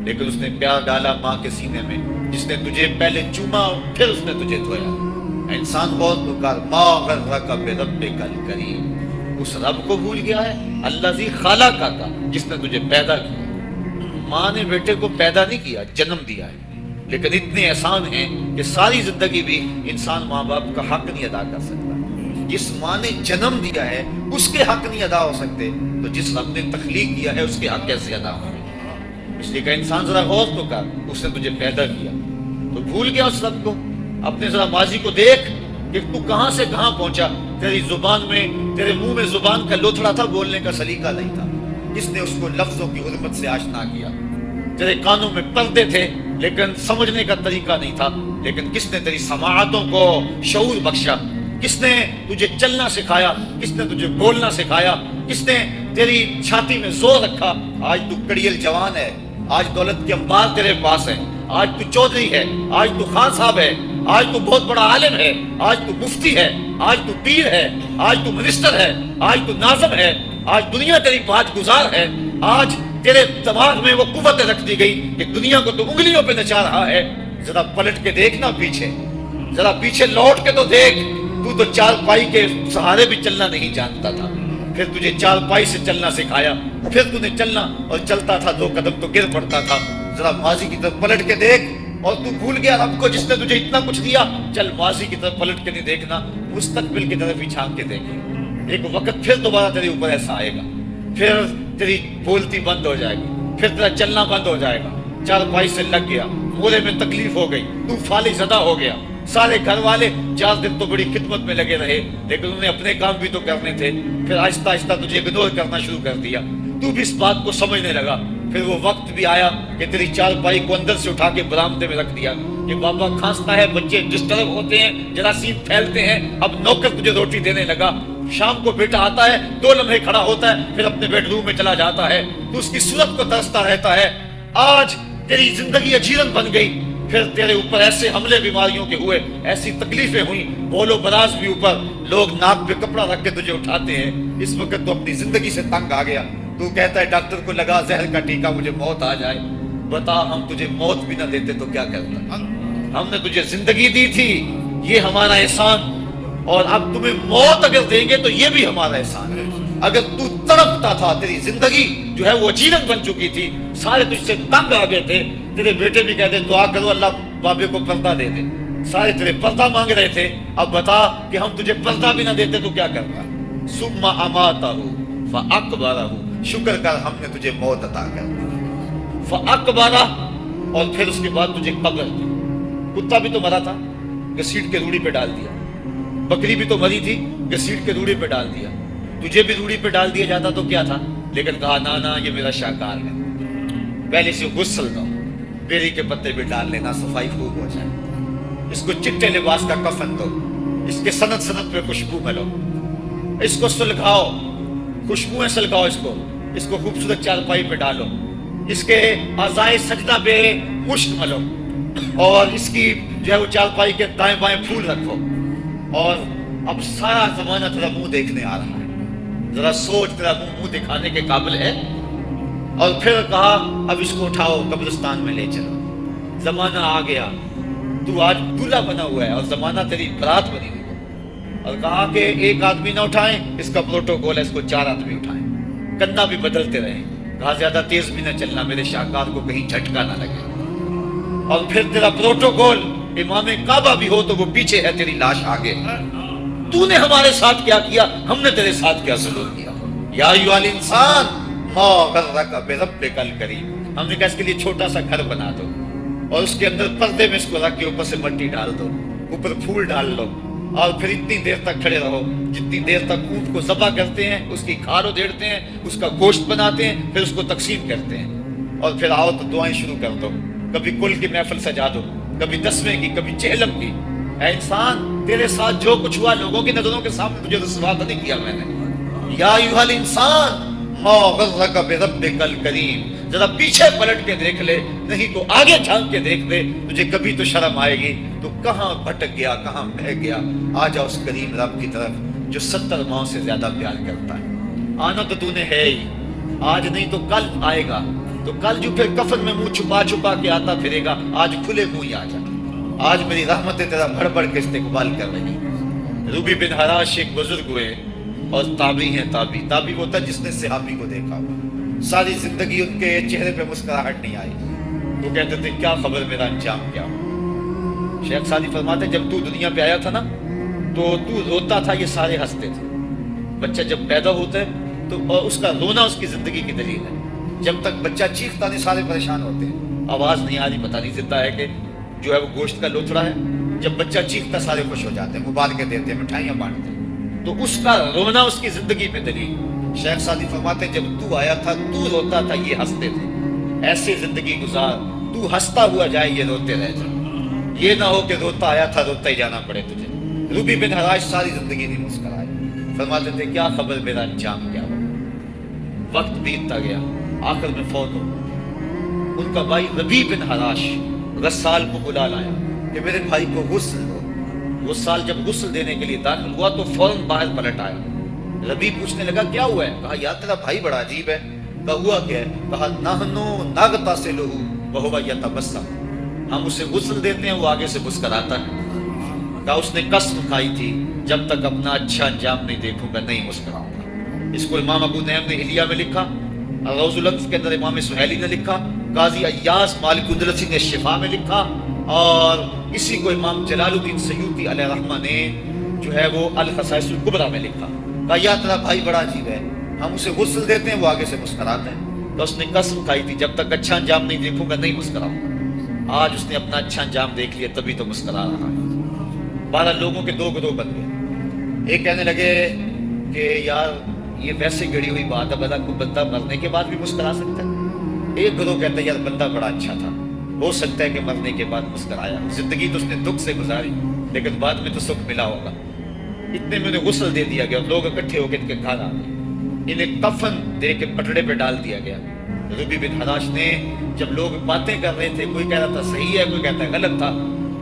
لیکن اس نے پیار ڈالا ماں کے سینے میں، جس نے تجھے پہلے چوما پھر اس نے تجھے دھویا۔ انسان غور تو کر، ما غرک بربک الکریم، اس رب کو بھول گیا ہے الذی خلقک کا جس نے تجھے پیدا کیا۔ ماں نے بیٹے کو پیدا نہیں کیا، جنم دیا ہے، لیکن اتنے احسان ہیں کہ ساری زندگی بھی انسان ماں باپ کا حق نہیں ادا کر سکتا۔ جس ماں نے جنم دیا ہے اس کے حق نہیں ادا ہو سکتے، تو جس رب نے تخلیق کیا ہے اس کے حق کیسے ادا ہوں گے؟ اس لیے کہ انسان ذرا غور تو کر، اس نے تجھے پیدا کیا تو بھول گیا اس رب کو؟ اپنے ذرا ماضی کو دیکھ کہ تو کہاں سے کہاں پہنچا۔ تیری زبان میں، تیرے منہ میں زبان کا لوتھڑا تھا، بولنے کا سلیقہ نہیں تھا، جس نے اس کو لفظوں کی حرمت سے آشنا کیا۔ تیرے کانوں میں پردے تھے لیکن سمجھنے کا طریقہ نہیں تھا، لیکن کس نے تیری سماعتوں کو شعور بخشا؟ کس نے تجھے چلنا سکھایا؟ کس نے تجھے بولنا سکھایا؟ کس نے تیری چھاتی میں زور رکھا؟ آج تو کڑیل جوان ہے، آج دولت کے انبار تیرے پاس ہے، آج تو چودھری ہے، آج تو خان صاحب ہے، آج تو بہت بڑا عالم ہے، آج تو مفتی ہے، آج تو پیر ہے، آج تو منسٹر ہے، آج تو ناظم ہے، آج دنیا تیری باج گزار ہے۔ آج تیرے دماغ میں وہ قوت رکھ دی گئی کہ دنیا کو تو انگلیوں پہ نچا رہا ہے۔ ذرا پلٹ کے دیکھنا پیچھے، ذرا پیچھے لوٹ کے تو دیکھ، تو چار پائی کے سہارے بھی چلنا نہیں جانتا تھا، پھر تجھے چار پائی سے چلنا سکھایا، پھر تو نے چلنا اور چلتا تھا، 2 قدم تو گر پڑتا تھا۔ ذرا ماضی کی طرف پلٹ کے دیکھ، اور تو بھول گیا رب کو جس نے تجھے اتنا کچھ دیا۔ چل ماضی کی طرف پلٹ کے نہیں دیکھنا، مستقبل کی طرف ہی جھانک کے دیکھ۔ ایک وقت پھر دوبارہ تیرے اوپر ایسا آئے گا، پھر تیری بولتی بند ہو جائے گی، پھر تیرا چلنا بند ہو جائے گا۔ چار پائی سے لگ گیا، مورے میں تکلیف ہو گئی، تو فالج زدہ ہو گیا۔ سارے گھر والے 4 دن تو بڑی خدمت میں لگے رہے، لیکن انہیں اپنے کام بھی تو کرنے تھے، پھر آہستہ آہستہ تجھے اگنور کرنا شروع کر دیا۔ تو بھی اس بات کو سمجھنے لگا۔ پھر وہ وقت بھی آیا کہ تیری چار پائی کو اندر سے اٹھا کے برآمدے میں رکھ دیا کہ بابا کھانستا ہے، بچے ڈسٹرب ہوتے ہیں، جراثیم پھیلتے ہیں، اب نوکر تجھے روٹی دینے لگا۔ شام کو بیٹا آتا ہے، 2 لمحے کھڑا ہوتا ہے، پھر اپنے بیڈ روم میں چلا جاتا ہے، تو اس کی صورت کو ترستا رہتا ہے۔ آج تیری زندگی اجیرن بن گئی، پھر تیرے اوپر ایسے حملے بیماریوں کے ہوئے، ایسی تکلیفیں ہوئیں، بولو براز بھی اوپر، لوگ ناک پہ کپڑا رکھ کے تجھے اٹھاتے ہیں۔ اس وقت تو اپنی زندگی سے تنگ آ گیا، تو کہتا ہے ڈاکٹر کو لگا زہر کا ٹیکہ، مجھے موت آ جائے۔ بتا ہم تجھے موت بھی نہ دیتے تو کیا کرتا؟ ہم نے تجھے زندگی دی تھی، یہ ہمارا احسان، اور اب تمہیں موت اگر دیں گے تو یہ بھی ہمارا احسان ہے۔ اگر تو تڑپتا تھا، تیری زندگی جو ہے وہ اجیرن بن چکی تھی، سارے تجھ سے تنگ آ گئے تھے، تیرے بیٹے بھی کہتے دعا کرو اللہ بابے کو پردہ دے دے، سارے تیرے پردہ مانگ رہے تھے، اب بتا کہ ہم تجھے پردہ بھی نہ دیتے تو کیا کرتا؟ ثم اماتہ فاقبرہ، شکر کر ہم نے تجھے موت عطا کر دی، فاقبرہ، اور پھر اس کے بعد تجھے قبر دی۔ کتا بھی تو مرا تھا، گھسیٹ کے روڑی پہ ڈال دیا، بکری بھی تو مری تھی، گھسیٹ کے روڑی پہ ڈال دیا، تجھے بھی روڑی پہ ڈال دیا جاتا تو کیا تھا؟ لیکن کہا نا یہ میرا شاہکار ہے، پہلے سے غسل دو، بیری کے پتے بھی ڈال لینا، صفائی خوب ہو جائے، اس کو چٹے لباس کا کفن دو، اس کے سند سند پہ خوشبو ملو، اس کو سلگاؤ، خوشبوئیں سلگاؤ، اس کو خوبصورت چارپائی پہ ڈالو، اس کے اعضائے سجدہ پہ مشک ملو، اور اس کی جو ہے وہ چارپائی کے دائیں بائیں پھول رکھو، اور اب سارا زمانہ تیرا منہ دیکھنے آ رہا ہے، ذرا سوچ تیرا منہ دکھانے کے قابل ہے؟ اور پھر کہا اب اس کو اٹھاؤ قبرستان میں لے چلو، زمانہ آ گیا، تو آج دولہا بنا ہوا ہے اور زمانہ تیری برات بنی ہوئی ہے، اور کہا کہ ایک آدمی نہ اٹھائیں، اس کا پروٹوکول ہے اس کو 4 آدمی اٹھائیں، کندھا بھی بدلتے رہیں، کہا زیادہ تیز بھی نہ چلنا، میرے شاہکار کو کہیں جھٹکا نہ لگے، اور پھر تیرا پروٹوکول امام کعبہ بھی ہو تو وہ پیچھے ہے، تیری لاش آگے۔ تو نے ہمارے ساتھ کیا کیا، ہم نے تیرے ساتھ کیا سلوک کیا؟ یا ایھا الانسان ما غرک بربک الکریم، ہم نے کہا اس کے لیے چھوٹا سا گھر بنا دو، اور اس کے اندر پردے میں اس کو رکھ کے اوپر سے مٹی ڈال دو، اوپر پھول ڈال لو اور پھر اتنی دیر تک کھڑے رہو جتنی دیر تک اونٹ کو ذبح کرتے ہیں، اس کی کھال ادھیڑتے ہیں، اس کا گوشت بناتے ہیں، پھر اس کو تقسیم کرتے ہیں، اور پھر آؤ تو دعائیں شروع کر دو، کبھی کل کی محفل سجا دو، کبھی 10ویں کی، کبھی چہلم کی۔ اے انسان، تیرے ساتھ جو کچھ ہوا لوگوں کی نظروں کے سامنے تجھے رسوا تو نہیں کیا میں نے۔ یا ایھا الانسان ما غرک بربک الکریم، ذرا پیچھے پلٹ کے دیکھ لے، نہیں تو آگے جھانک کے دیکھ لے، تجھے کبھی تو شرم آئے گی۔ تو کہاں بھٹک گیا، کہاں بہ گیا، آ جا اس کریم رب کی طرف جو 70 ماؤں سے زیادہ پیار کرتا ہے۔ آنا تو تو نے ہے ہی، آج نہیں تو کل آئے گا، تو کل جو پھر کفن میں منہ چھپا چھپا کے آتا پھرے گا، آج کھلے منہ ہی آ جا۔ آج میری رحمتیں تیرا بڑھ بڑھ کے استقبال کر رہی ہیں۔ روبی بن حراش ایک بزرگ ہوئے اور تابعی ہیں۔ تابعی وہ تھا جس نے صحابی کو دیکھا ہوا، ساری زندگی ان کے چہرے پہ مسکراہٹ نہیں آئی۔ وہ کہتے تھے کیا خبر میرا انجام کیا ہو۔ شیخ سعدی فرماتے جب تو دنیا پہ آیا تھا نا تو روتا تھا، یہ سارے ہنستے تھے۔ بچہ جب پیدا ہوتا ہے تو اور اس کا رونا اس کی زندگی کی دلیل ہے۔ جب تک بچہ چیختا نہیں سارے پریشان ہوتے ہیں، آواز نہیں آ رہی، پتہ نہیں زندہ ہے کہ جو ہے وہ گوشت کا لوتھڑا ہے۔ جب بچہ چیختا سارے خوش ہو جاتے ہیں، مبارکیں دیتے ہیں، مٹھائیاں بانٹتے ہیں۔ تو اس کا رونا اس کی زندگی میں دلیل۔ شیخ سعدی فرماتے ہیں جب تو آیا تھا تو روتا تھا، یہ ہنستے تھے۔ ایسے زندگی گزار تو ہنستا ہوا جائے، یہ روتے رہ جائے۔ یہ نہ ہو کہ روتا آیا تھا روتا ہی جانا پڑے تجھے۔ روبی بن حراش ساری زندگی نہیں مسکرائے، فرماتے تھے کیا خبر میرا انجام کیا ہو۔ وقت بیتتا گیا، آخر میں فوت ہو۔ ان کا بھائی ربیع بن حراش غسال کو بلا لایا کہ میرے بھائی کو غسل دو۔ غسال جب غسل دینے کے لیے داخل ہوا تو فوراً باہر پلٹ آیا۔ ربیع پوچھنے لگا کیا ہوا ہے؟ کہا یار تیرا بھائی بڑا عجیب ہے۔ کہا ہوا کیا ہے؟ کہا نحنو نغتسلہ وہو یتبسم، ہم اسے غسل دیتے ہیں وہ آگے سے مسکراتا ہے۔ کہا اس نے قسم کھائی تھی جب تک اپنا اچھا انجام نہیں دیکھوں گا نہیں مسکراؤں گا۔ اس کو امام ابو نعیم نے حلیہ میں لکھا، روض الانف کے اندر امام سہیلی نے لکھا، قاضی ایاز مالک اندلسی نے شفا میں لکھا، اور اسی کو امام جلال الدین سیوطی علیہ رحمہ نے جو ہے وہ الخصائص الکبریٰ میں لکھا۔ کہا یا تیرا بھائی بڑا عجیب ہے، ہم اسے غسل دیتے ہیں وہ آگے سے مسکراتا ہے۔ تو اس نے قسم کھائی تھی جب تک اچھا انجام نہیں دیکھوں گا نہیں مسکراؤں گا۔ آج اس نے اپنا اچھا انجام دیکھ لیا تبھی تو مسکرا رہا ہے۔ 12 لوگوں کے 2 گروہ بن گئے۔ ایک کہنے لگے کہ یار یہ ویسے گڑی ہوئی بات ہے، بھلا کوئی بندہ مرنے کے بعد بھی مسکرا سکتا ہے۔ ایک گروہ کہتا ہے یار بندہ بڑا اچھا تھا، ہو سکتا ہے کہ مرنے کے بعد مسکرایا، زندگی تو اس نے دکھ سے گزاری لیکن بعد میں تو سکھ ملا ہوگا۔ اتنے میں انہیں غسل دے دیا گیا اور لوگ اکٹھے ہو کے ان کے گھر آ گئے، انہیں کفن دے کے پٹڑے پہ ڈال دیا گیا۔ ربیع بن حراش نے جب لوگ باتیں کر رہے تھے، کوئی کہہ رہا تھا صحیح ہے، کوئی کہتا ہے غلط تھا،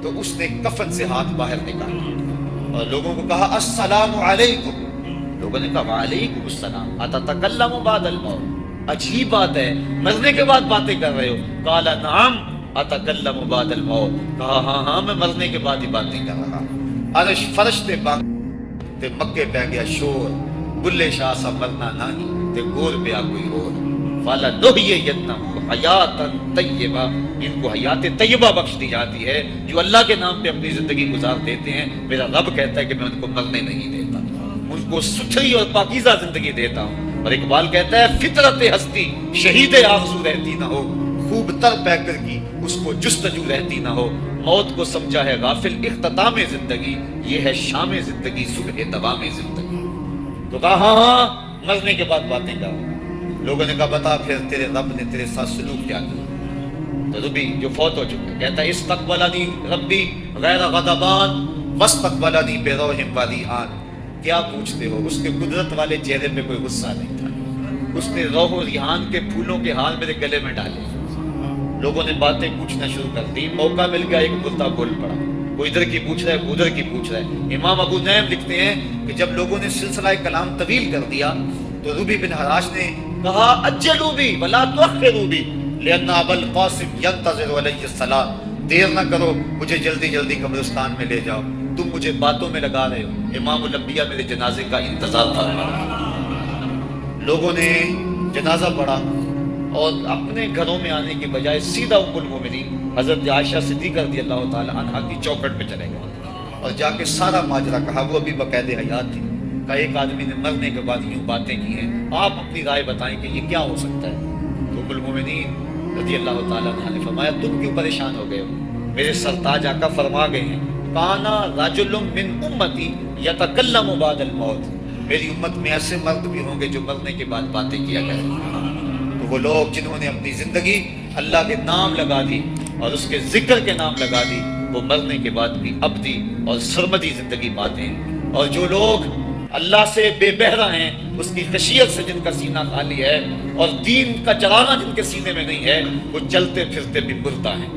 تو اس نے کفن سے ہاتھ باہر نکالا اور لوگوں کو کہا السلام علیکم۔ لوگوں نے کہا وعلیکم السلام، اتتکلم بعد الموت، عجیب بات ہے مرنے کے بعد باتیں کر رہے ہو۔ قال نعم اتکلم بعد الموت، کہا ہاں ہاں میں مرنے کے بعد ہی باتیں کر رہا ہوں۔ عرش فرشتے تے مکے پہ گیا شور، بلے شاہ سا مرنا نہیں تے گور پہ کوئی اور، فالا نحیینہم حیاتا طیبہ، ان کو حیات طیبہ بخش دی جاتی ہے جو اللہ کے نام پہ اپنی زندگی گزار دیتے ہیں۔ میرا رب کہتا ہے کہ میں ان کو مرنے نہیں دیتا، ان کو ستھری اور پاکیزہ زندگی دیتا ہوں۔ اور اقبال کہتا ہے فطرت ہستی شہید آرزو رہتی نہ ہو، خوب تر پیکر کی اس کو جستجو رہتی نہ ہو، موت کو سمجھا ہے غافل اختتام زندگی، یہ ہے شام زندگی صبح دوام زندگی۔ تو کہا ہاں ہاں مرنے کے بعد باتیں کر۔ لوگوں نے کہا بتا پھر تیرے رب نے تیرے ساتھ سلوک کیا کیا؟ تو ربی جو فوت ہو چکا کہتا ہے استقبلنی ربی غیر غضبان واستقبلنی بروح وریحان، کیا پوچھتے ہو، اس کے قدرت والے چہرے پہ کوئی غصہ نہیں تھا، اس نے روح و ریحان کے پھولوں کے ہار میرے گلے میں ڈالے۔ لوگوں نے باتیں پوچھنا شروع کر دی، موقع مل گیا ایک مردہ بول پڑا، کوئی ادھر کی پوچھ رہا ہے، ادھر کی پوچھ رہا ہے۔ امام ابو نعیم لکھتے ہیں کہ جب لوگوں نے سلسلہ کلام طویل کر دیا تو ربیع بن حراش نے کہا اجلوا بی ولا تؤخروا بی لأن ابا القاسم ينتظر علیہ السلام، دیر نہ کرو مجھے جلدی جلدی قبرستان میں لے جاؤ، تم مجھے باتوں میں لگا رہے ہو، امام الانبیاء میرے جنازے کا انتظار فرما رہے ہیں۔ لوگوں نے جنازہ پڑھا اور اپنے گھروں میں آنے کے بجائے سیدھا ام المومنین حضرت عائشہ صدیقہ رضی اللہ تعالی عنہا کی چوکھٹ پہ چلے گئے اور جا کے سارا ماجرا کہا۔ وہ ابھی باقاعدہ حیات تھی، کہا ایک آدمی نے مرنے کے بعد یوں باتیں کی ہیں، آپ اپنی رائے بتائیں کہ یہ کیا ہو سکتا ہے۔ تو ام المومنین رضی اللہ تعالی عنہ نے فرمایا تم کیوں پریشان ہو گئے ہو، میرے سرتاج آقا فرما گئے ہیں کانا رجل من امتی یتکلم بعد الموت، میری امت میں ایسے مرد بھی ہوں گے جو مرنے کے بعد باتیں کیا کریں گے۔ تو وہ لوگ جنہوں نے اپنی زندگی اللہ کے نام لگا دی اور اس کے ذکر کے نام لگا دی، وہ مرنے کے بعد بھی ابدی اور سرمدی زندگی پاتے ہیں۔ اور جو لوگ اللہ سے بے بہرہ ہیں، اس کی خشیت سے جن کا سینہ خالی ہے اور دین کا چراغاں جن کے سینے میں نہیں ہے، وہ چلتے پھرتے بھی مردہ ہیں۔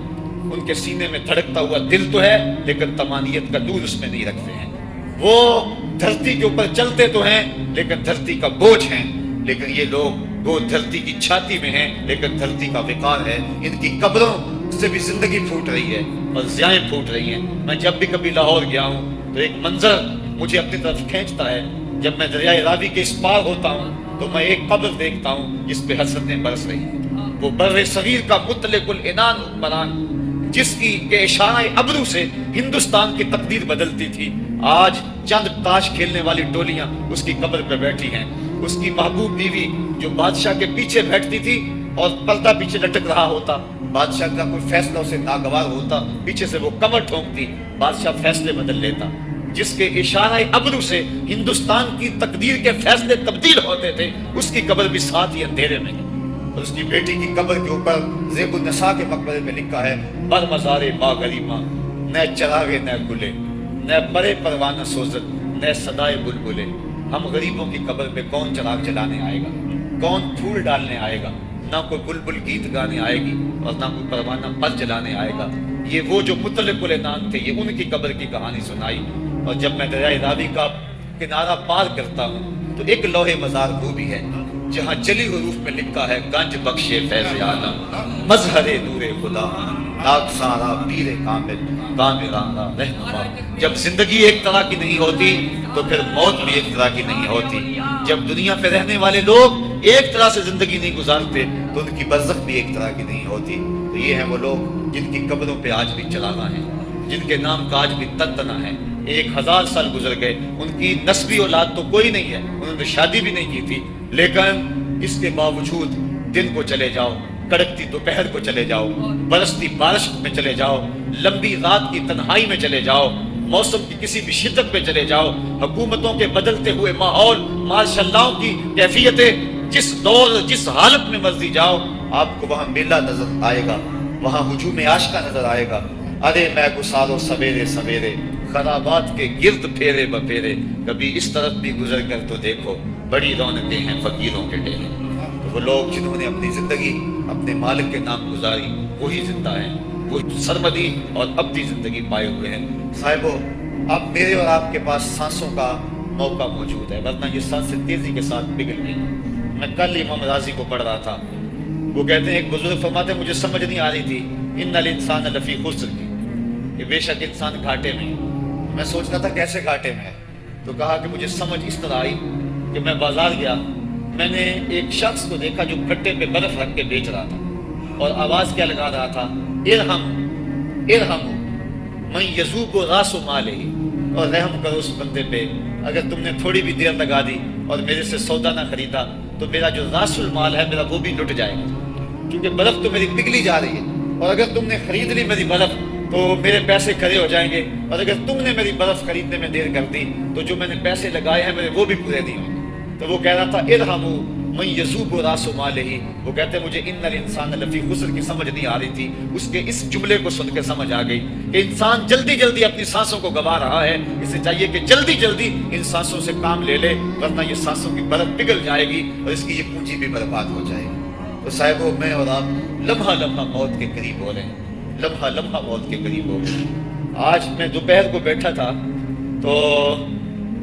ان کے سینے میں دھڑکتا ہوا دل تو ہے لیکن تمانیت کا دودھ اس میں نہیں رکھتے ہیں۔ وہ دھرتی کے اوپر چلتے تو ہیں لیکن دھرتی کا بوجھ ہیں، لیکن یہ لوگ وہ دھرتی کی چھاتی میں ہیں لیکن دھرتی کا وقار ہے۔ ان کی قبروں سے بھی زندگی پھوٹ رہی ہے اور ضیائیں پھوٹ رہی ہیں۔ میں جب بھی کبھی لاہور گیا ہوں تو ایک منظر مجھے اپنی طرف کھینچتا ہے۔ جب میں دریائے راوی کے اس پار ہوتا ہوں تو میں ایک قبر دیکھتا ہوں جس پہ حسرتیں برس رہی ہیں۔ وہ بر صغیر کا مطلق العنان حکمران، جس کی کہ اشارہ ابرو سے ہندوستان کی تقدیر بدلتی تھی، آج چند تاش کھیلنے والی ٹولیاں اس کی قبر پہ بیٹھی ہیں۔ اس کی محبوب بیوی جو بادشاہ کے پیچھے بیٹھتی تھی اور پردہ پیچھے لٹک رہا ہوتا، بادشاہ کا کوئی فیصلہ اسے ناگوار ہوتا، پیچھے سے وہ کمر ٹھونکتی، بادشاہ فیصلے بدل لیتا۔ جس کے اشارہ ابرو سے ہندوستان کی تقدیر کے فیصلے تبدیل ہوتے تھے، اس کی قبر بھی ساتھ ہی اندھیرے میں ہے۔ اور اس کی بیٹی کی قبر کے اوپر زیب النساء کے مقبرے میں لکھا ہے، بر مزار با غریمہ، نہ چراغے نہ گلے، نہ برے پروانہ سوزت، نہ صدائے بلبلے۔ ہم غریبوں کی قبر پہ کون چراغ جلانے آئے گا، کون پھول ڈالنے آئے گا؟ نہ کوئی بلبل گیت گانے آئے گی اور نہ کوئی پروانہ پر جلانے آئے گا۔ یہ وہ جو مطلق العنان تھے، یہ ان کی قبر کی کہانی سنائی۔ اور جب میں دریائے راوی کا کنارہ پار کرتا ہوں تو ایک لوح مزار وہ بھی ہے جہاں جلی حروف میں لکھا ہے، گنج بخشے فیض عالم، مظہر نور خدا، ناک سارا پیر کامل، کامرانہ رہنما۔ جب زندگی ایک طرح کی نہیں ہوتی تو پھر موت بھی ایک طرح کی نہیں ہوتی۔ جب دنیا پہ رہنے والے لوگ ایک طرح سے زندگی نہیں گزارتے تو ان کی برزخ بھی ایک طرح کی نہیں ہوتی۔ تو یہ ہیں وہ لوگ جن کی قبروں پہ آج بھی چراغاں ہیں، جن کے نام کا آج بھی تنتنا ہے۔ 1000 سال گزر گئے، ان کی نسبی اولاد تو کوئی نہیں ہے، انہوں نے شادی بھی نہیں کی تھی، لیکن اس کے باوجود دن کو چلے جاؤ، کڑکتی دوپہر کو چلے جاؤ، برستی بارش میں چلے جاؤ، لمبی رات کی تنہائی میں چلے جاؤ، موسم کی کسی بھی شدت میں چلے جاؤ، حکومتوں کے بدلتے ہوئے ماحول، ماشاء اللہ کی کیفیتیں، جس دور جس حالت میں مرضی جاؤ، آپ کو وہاں میلہ نظر آئے گا، وہاں ہجوم عاشقہ نظر آئے گا۔ ارے میں گسارو سویرے سویرے، خرابات کے گرد پھیرے بپھیرے، کبھی اس طرف بھی گزر کر تو دیکھو، بڑی رونقیں ہیں فقیروں کے ڈیرے۔ تو وہ لوگ جنہوں نے اپنی زندگی اپنے مالک کے نام گزاری، وہی زندہ ہیں، وہ سرمدی اور ابدی زندگی پائے ہوئے ہیں۔ صاحبو، اب میرے اور آپ کے پاس سانسوں کا موقع موجود ہے، ورنہ یہ سانسیں تیزی کے ساتھ پگھل گئی۔ میں کل امام رازی کو پڑھ رہا تھا، وہ کہتے ہیں، ایک بزرگ فرماتے ہیں، مجھے سمجھ نہیں آ رہی تھی، ان الانسان لفی خسر کی، کہ بے شک انسان گھاٹے میں ہے۔ میں سوچ رہا تھا کیسے گھاٹے میں ہے، تو کہا کہ مجھے سمجھ اس طرح آئی کہ میں بازار گیا، میں نے ایک شخص کو دیکھا جو کٹے پہ برف رکھ کے بیچ رہا تھا اور آواز کیا لگا رہا تھا، ارحم ارحم من یذوب راس مالہ، اور رحم کرو اس بندے پہ، اگر تم نے تھوڑی بھی دیر لگا دی اور میرے سے سودا نہ خریدا تو میرا جو راس المال ہے میرا وہ بھی لٹ جائے گا، کیونکہ برف تو میری پگھلی جا رہی ہے، اور اگر تم نے خرید لی میری برف تو میرے پیسے کھڑے ہو جائیں گے، اور اگر تم نے میری برف خریدنے میں دیر کر دی تو جو میں نے پیسے لگائے ہیں میرے وہ بھی پورے نہیں ہوں گے۔ تو وہ کہہ رہا تھا ارحموا من یذوب راس مالہ، وہ کہتے ہیں مجھے ان الانسان لفی خسر کی سمجھ نہیں آ رہی تھی، اس کے اس جملے کو سن کے سمجھ آ گئی کہ انسان جلدی جلدی اپنی سانسوں کو گوا رہا ہے، اسے چاہیے کہ جلدی جلدی ان سانسوں سے کام لے لے، ورنہ یہ سانسوں کی برف پگھل جائے گی اور اس کی یہ پونجی بھی برباد ہو جائے گی۔ تو صاحبو، میں اور آپ لمحہ لمحہ موت کے قریب ہو رہے ہیں، لمحہ لمحہ موت کے قریب ہو گئے۔ آج میں دوپہر کو بیٹھا تھا تو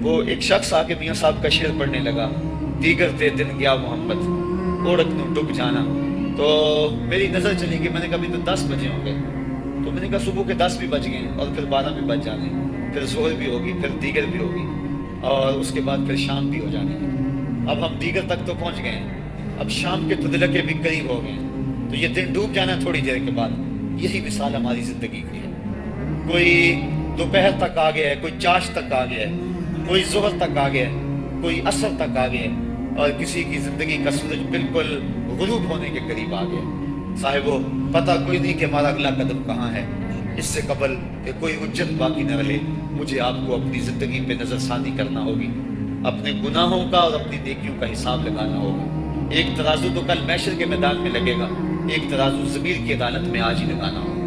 وہ ایک شخص آ کے میاں صاحب کا شعر پڑھنے لگا، دیگر تے دن گیا محمد اوڑک نو ڈب جانا، تو میری نظر چلی کہ میں نے کبھی تو 10 بجے ہوں گے، تو میں نے کہا صبح کے 10 بھی بج گئے اور پھر 12 بھی بج جانے، پھر ظہر بھی ہوگی، پھر دیگر بھی ہوگی، اور اس کے بعد پھر شام بھی ہو جانے۔ اب ہم دیگر تک تو پہنچ گئے ہیں، اب شام کے تدلکے بھی قریب ہو گئے ہیں، تو یہ دن ڈوب جانا ہے تھوڑی دیر کے بعد۔ یہی مثال ہماری زندگی کی ہے، کوئی دوپہر تک آ گیا ہے، کوئی چاش تک آ گیا ہے، کوئی ظہر تک آ گیا ہے، کوئی عصر تک آ گیا ہے، اور کسی کی زندگی کا سورج بالکل غروب ہونے کے قریب آ گیا۔ صاحبو، پتہ کوئی نہیں کہ ہمارا اگلا قدم کہاں ہے، اس سے قبل کہ کوئی حجت باقی نہ رہے، مجھے آپ کو اپنی زندگی پہ نظر ثانی کرنا ہوگی، اپنے گناہوں کا اور اپنی نیکیوں کا حساب لگانا ہوگا۔ ایک ترازو تو کل محشر کے میدان میں لگے گا، ایک ترازو ضمیر کی عدالت میں آج ہی لگانا ہوگا۔